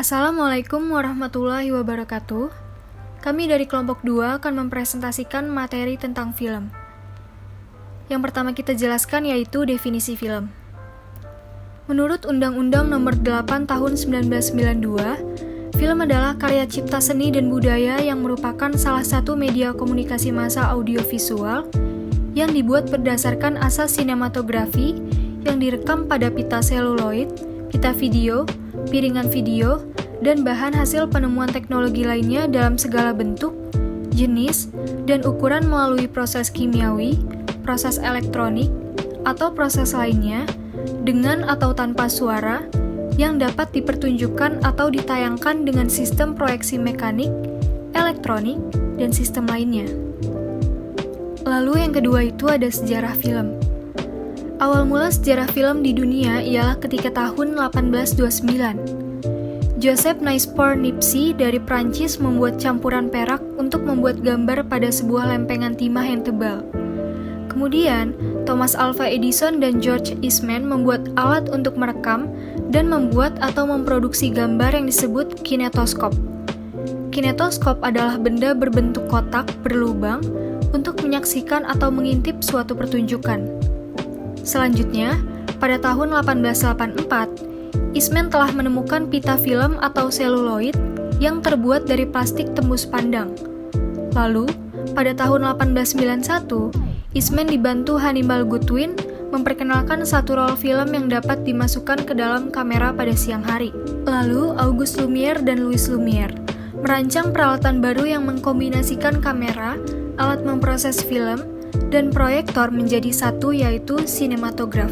Assalamualaikum warahmatullahi wabarakatuh. Kami dari kelompok 2 akan mempresentasikan materi tentang film. Yang pertama kita jelaskan yaitu definisi film. Menurut Undang-Undang Nomor 8 Tahun 1992, film adalah karya cipta seni dan budaya yang merupakan salah satu media komunikasi massa audiovisual yang dibuat berdasarkan asas sinematografi yang direkam pada pita seluloid, pita video, piringan video, dan bahan hasil penemuan teknologi lainnya dalam segala bentuk, jenis, dan ukuran melalui proses kimiawi, proses elektronik, atau proses lainnya, dengan atau tanpa suara, yang dapat dipertunjukkan atau ditayangkan dengan sistem proyeksi mekanik, elektronik, dan sistem lainnya. Lalu yang kedua itu ada sejarah film. Awal mula sejarah film di dunia ialah ketika tahun 1829. Joseph Nicephore Niepce dari Prancis membuat campuran perak untuk membuat gambar pada sebuah lempengan timah yang tebal. Kemudian, Thomas Alva Edison dan George Eastman membuat alat untuk merekam dan membuat atau memproduksi gambar yang disebut kinetoskop. Kinetoskop adalah benda berbentuk kotak berlubang untuk menyaksikan atau mengintip suatu pertunjukan. Selanjutnya, pada tahun 1884, Eastman telah menemukan pita film atau seluloid yang terbuat dari plastik tembus pandang. Lalu, pada tahun 1891, Eastman dibantu Hannibal Goodwin memperkenalkan satu roll film yang dapat dimasukkan ke dalam kamera pada siang hari. Lalu, Auguste Lumière dan Louis Lumière merancang peralatan baru yang mengkombinasikan kamera, alat memproses film, dan proyektor menjadi satu, yaitu sinematograf.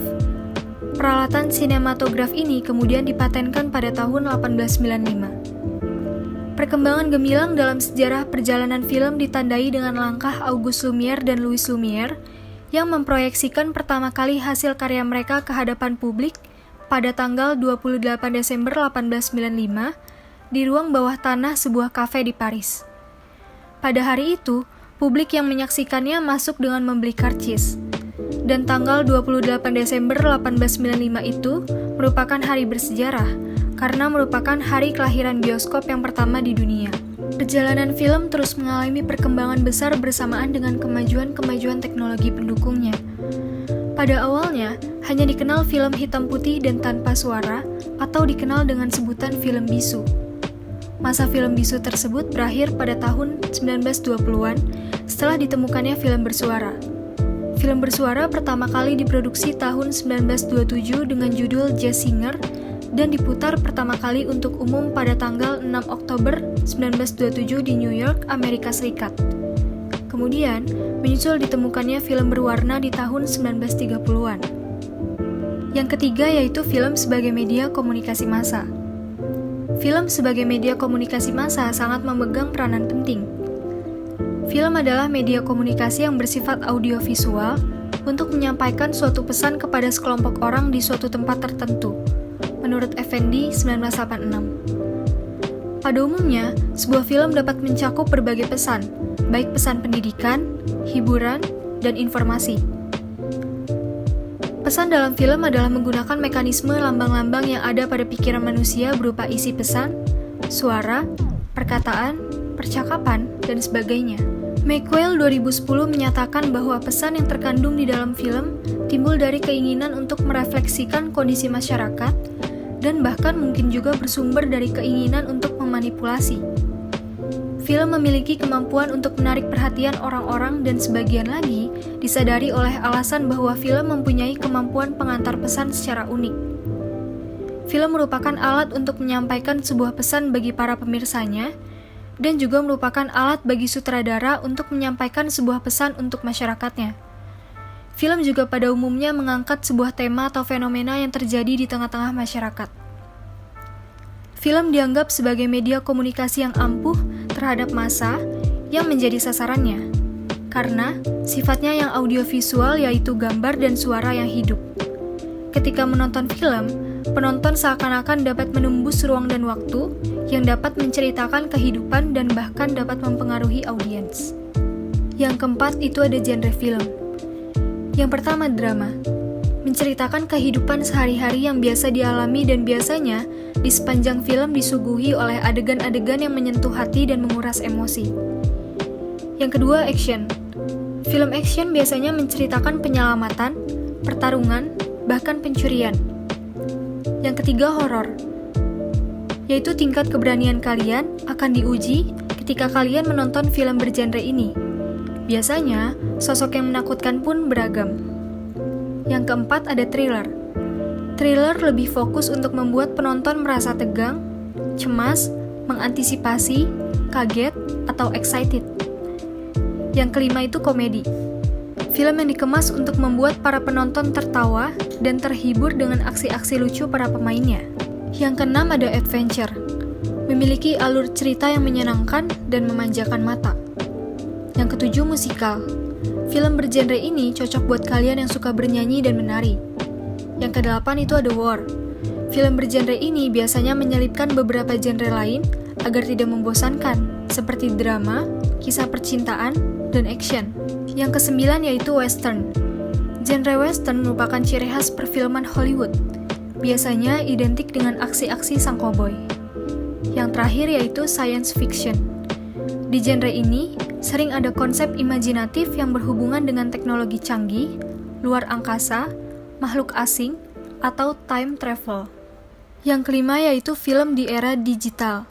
Peralatan sinematograf ini kemudian dipatenkan pada tahun 1895. Perkembangan gemilang dalam sejarah perjalanan film ditandai dengan langkah Auguste Lumière dan Louis Lumière yang memproyeksikan pertama kali hasil karya mereka ke hadapan publik pada tanggal 28 Desember 1895 di ruang bawah tanah sebuah kafe di Paris. Pada hari itu, publik yang menyaksikannya masuk dengan membeli karcis. Dan tanggal 28 Desember 1895 itu merupakan hari bersejarah karena merupakan hari kelahiran bioskop yang pertama di dunia. Perjalanan film terus mengalami perkembangan besar bersamaan dengan kemajuan-kemajuan teknologi pendukungnya. Pada awalnya, hanya dikenal film hitam putih dan tanpa suara atau dikenal dengan sebutan film bisu. Masa film bisu tersebut berakhir pada tahun 1920-an setelah ditemukannya film bersuara. Film bersuara pertama kali diproduksi tahun 1927 dengan judul Jazz Singer dan diputar pertama kali untuk umum pada tanggal 6 Oktober 1927 di New York, Amerika Serikat. Kemudian, menyusul ditemukannya film berwarna di tahun 1930-an. Yang ketiga yaitu film sebagai media komunikasi massa. Film sebagai media komunikasi massa sangat memegang peranan penting. Film adalah media komunikasi yang bersifat audiovisual untuk menyampaikan suatu pesan kepada sekelompok orang di suatu tempat tertentu, menurut Effendi 1986. Pada umumnya, sebuah film dapat mencakup berbagai pesan, baik pesan pendidikan, hiburan, dan informasi. Pesan dalam film adalah menggunakan mekanisme lambang-lambang yang ada pada pikiran manusia berupa isi pesan, suara, perkataan, percakapan, dan sebagainya. McQuail 2010 menyatakan bahwa pesan yang terkandung di dalam film timbul dari keinginan untuk merefleksikan kondisi masyarakat dan bahkan mungkin juga bersumber dari keinginan untuk memanipulasi. Film memiliki kemampuan untuk menarik perhatian orang-orang dan sebagian lagi disadari oleh alasan bahwa film mempunyai kemampuan pengantar pesan secara unik. Film merupakan alat untuk menyampaikan sebuah pesan bagi para pemirsanya dan juga merupakan alat bagi sutradara untuk menyampaikan sebuah pesan untuk masyarakatnya. Film juga pada umumnya mengangkat sebuah tema atau fenomena yang terjadi di tengah-tengah masyarakat. Film dianggap sebagai media komunikasi yang ampuh terhadap massa yang menjadi sasarannya, karena sifatnya yang audiovisual yaitu gambar dan suara yang hidup. Ketika menonton film, penonton seakan-akan dapat menembus ruang dan waktu yang dapat menceritakan kehidupan dan bahkan dapat mempengaruhi audiens. Yang keempat itu ada genre film. Yang pertama drama. menceritakan kehidupan sehari-hari yang biasa dialami dan biasanya di sepanjang film disuguhi oleh adegan-adegan yang menyentuh hati dan menguras emosi. Yang kedua, action. Film action biasanya menceritakan penyelamatan, pertarungan, bahkan pencurian. Yang ketiga, horor. Yaitu tingkat keberanian kalian akan diuji ketika kalian menonton film bergenre ini. Biasanya, sosok yang menakutkan pun beragam. Yang keempat, ada thriller. Thriller lebih fokus untuk membuat penonton merasa tegang, cemas, mengantisipasi, kaget, atau excited. Yang kelima itu komedi. Film yang dikemas untuk membuat para penonton tertawa dan terhibur dengan aksi-aksi lucu para pemainnya. Yang keenam ada adventure. Memiliki alur cerita yang menyenangkan dan memanjakan mata. Yang ketujuh, musikal. Film bergenre ini cocok buat kalian yang suka bernyanyi dan menari. Yang kedelapan itu ada war. Film bergenre ini biasanya menyelipkan beberapa genre lain agar tidak membosankan, seperti drama, kisah percintaan, dan action. Yang kesembilan yaitu western. Genre western merupakan ciri khas perfilman Hollywood. Biasanya identik dengan aksi-aksi sang koboi. Yang terakhir yaitu science fiction. Di genre ini, sering ada konsep imajinatif yang berhubungan dengan teknologi canggih, luar angkasa, makhluk asing, atau time travel. Yang kelima yaitu film di era digital.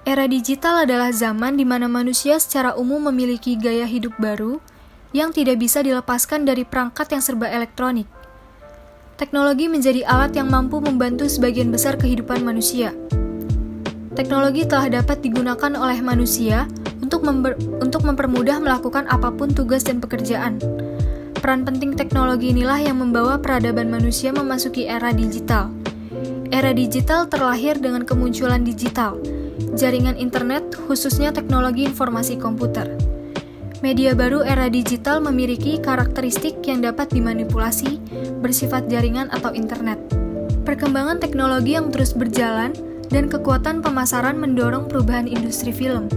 Era digital adalah zaman di mana manusia secara umum memiliki gaya hidup baru yang tidak bisa dilepaskan dari perangkat yang serba elektronik. Teknologi menjadi alat yang mampu membantu sebagian besar kehidupan manusia. Teknologi telah dapat digunakan oleh manusia untuk mempermudah melakukan apapun tugas dan pekerjaan. Peran penting teknologi inilah yang membawa peradaban manusia memasuki era digital. Era digital terlahir dengan kemunculan digital, jaringan internet, khususnya teknologi informasi komputer. Media baru era digital memiliki karakteristik yang dapat dimanipulasi, bersifat jaringan atau internet. Perkembangan teknologi yang terus berjalan dan kekuatan pemasaran mendorong perubahan industri film.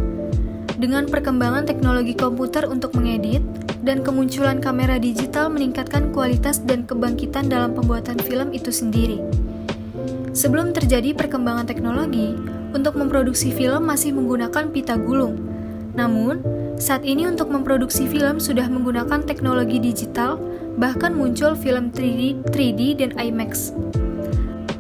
Dengan perkembangan teknologi komputer untuk mengedit, dan kemunculan kamera digital meningkatkan kualitas dan kebangkitan dalam pembuatan film itu sendiri. Sebelum terjadi perkembangan teknologi, untuk memproduksi film masih menggunakan pita gulung. Namun, saat ini untuk memproduksi film sudah menggunakan teknologi digital, bahkan muncul film 3D dan IMAX.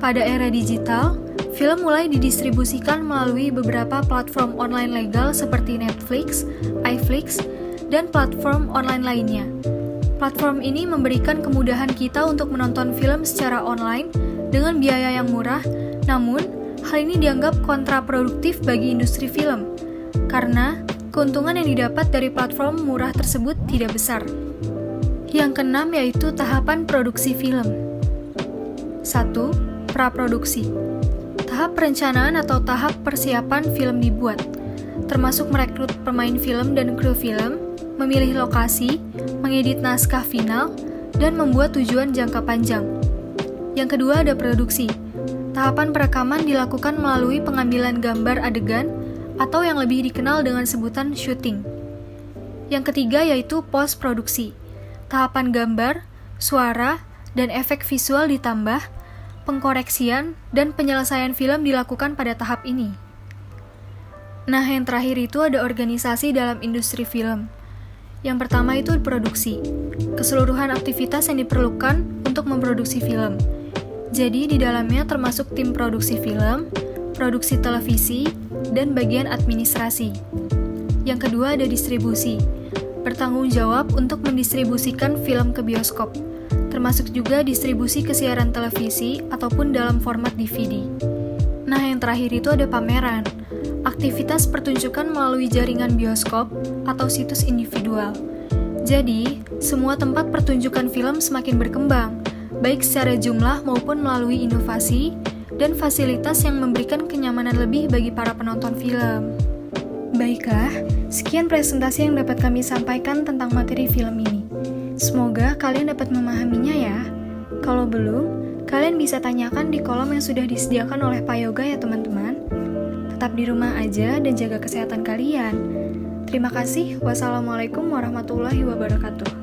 Pada era digital, film mulai didistribusikan melalui beberapa platform online legal seperti Netflix, iFlix, dan platform online lainnya. Platform ini memberikan kemudahan kita untuk menonton film secara online dengan biaya yang murah, namun hal ini dianggap kontraproduktif bagi industri film, karena keuntungan yang didapat dari platform murah tersebut tidak besar. Yang keenam yaitu tahapan produksi film. 1. Praproduksi. Tahap perencanaan atau tahap persiapan film dibuat, termasuk merekrut pemain film dan kru film, memilih lokasi, mengedit naskah final, dan membuat tujuan jangka panjang. Yang kedua ada produksi. Tahapan perekaman dilakukan melalui pengambilan gambar adegan atau yang lebih dikenal dengan sebutan syuting. Yang ketiga yaitu post-produksi. Tahapan gambar, suara, dan efek visual ditambah, pengkoreksian, dan penyelesaian film dilakukan pada tahap ini. Nah, yang terakhir itu ada organisasi dalam industri film. Yang pertama itu produksi. Keseluruhan aktivitas yang diperlukan untuk memproduksi film. Jadi di dalamnya termasuk tim produksi film, produksi televisi, dan bagian administrasi. Yang kedua ada distribusi. Bertanggung jawab untuk mendistribusikan film ke bioskop, termasuk juga distribusi ke siaran televisi ataupun dalam format DVD. Nah, yang terakhir itu ada pameran. Aktivitas pertunjukan melalui jaringan bioskop atau situs individual. Jadi, semua tempat pertunjukan film semakin berkembang, baik secara jumlah maupun melalui inovasi dan fasilitas yang memberikan kenyamanan lebih bagi para penonton film. Baiklah, sekian presentasi yang dapat kami sampaikan tentang materi film ini. Semoga kalian dapat memahaminya ya. Kalau belum, kalian bisa tanyakan di kolom yang sudah disediakan oleh Pak Yoga ya teman-teman. Tetap di rumah aja dan jaga kesehatan kalian. Terima kasih. Wassalamualaikum warahmatullahi wabarakatuh.